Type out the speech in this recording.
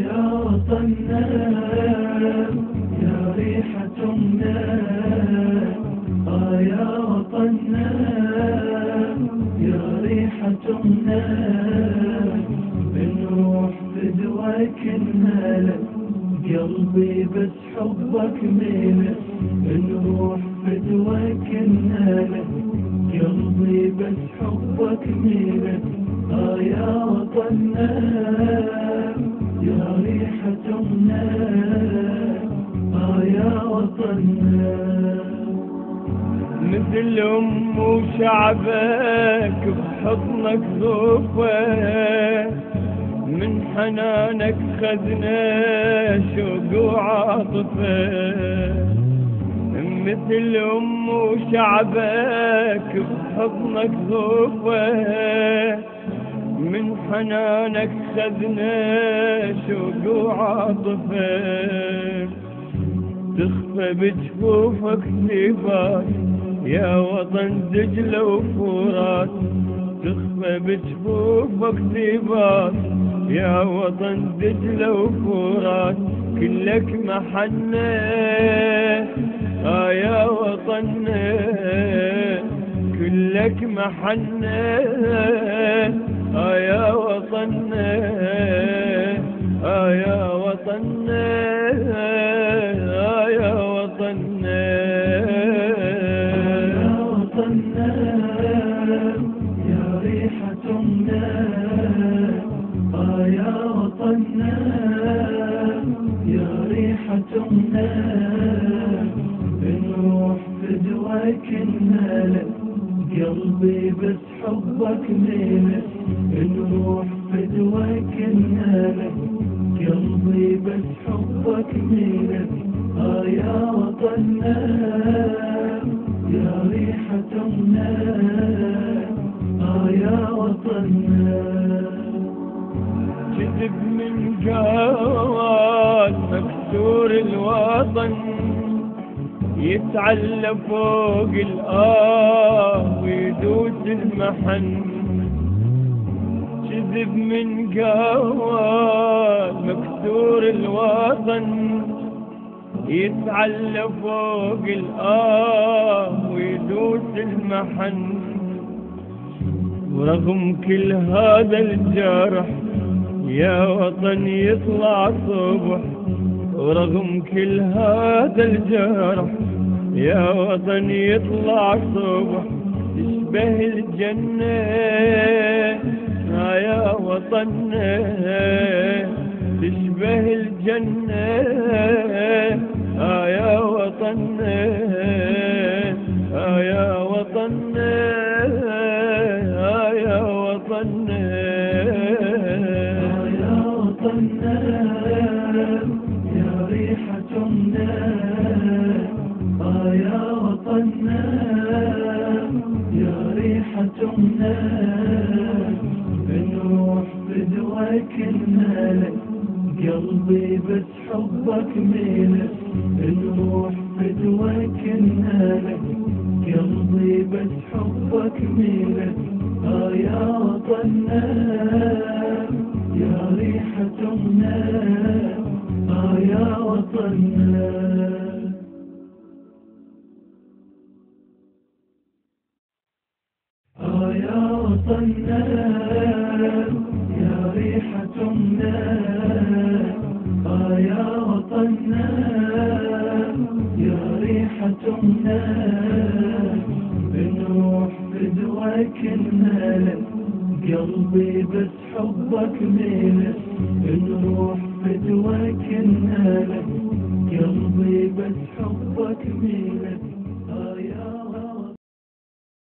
يا وطننا يا ريحة أمنا، يا وطننا يا ريحة أمنا، بنروح فدواك نهلك قلبي بس حبك ميلك، بنروح فدواك نهلك قلبي بس حبك ميلك، يا وطننا يا ريحة أمنا، يا وطننا. مثل أم وشعبك بحضنك ضفة، من حنانك خذنا شوق وعاطفة. مثل أم وشعبك بحضنك ضفة، من حنانك خذنا شوق وعاطفة. تخفى بجفوفك ثيبات يا وطن دجلة وفرات، تخفى بجفوفك ثيبات يا وطن دجلة وفرات، كلك محنة يا وطننا، كلك محنة يا وطننا، يا وطننا، يا وطننا. يا وطننا يا ريحة أمنا، يا وطننا يا ريحة أمنا، بنروح فدواك نهلك قلبي بس حبك ميلك، بنروح فدواك نهلك قلبي بس حبك ميلك، يا وطننا يا ريحة أمنا، يا وطننا. كذب من قال مكسور الوطن، يتعلى فوق ويدوس المحن. كذب من قال مكسور الوطن، يتعلى فوق ويدوس المحن. ورغم كل هذا الجرح يا وطن يطلع صبح، ورغم كل هذا الجرح يا وطن يطلع صبح، تشبه الجنة يا وطننا، تشبه الجنة يا وطننا، يا وطننا، يا وطننا. يا وطننا يا ريحة أمنا، يا وطننا يا ريحة أمنا، بنروح فدواك نهلك قلبي بس حبك ميلك، بنروح فدواك نهلك قلبي بس حبك ميلك، يا وطننا يا ريحة أمنا، يا وطننا. يا وطننا يا ريحة أمنا، يا وطننا يا ريحة أمنا، بنروح فدواك نهلك قلبي بس حبك ميلك، بنروح فدواك نهلك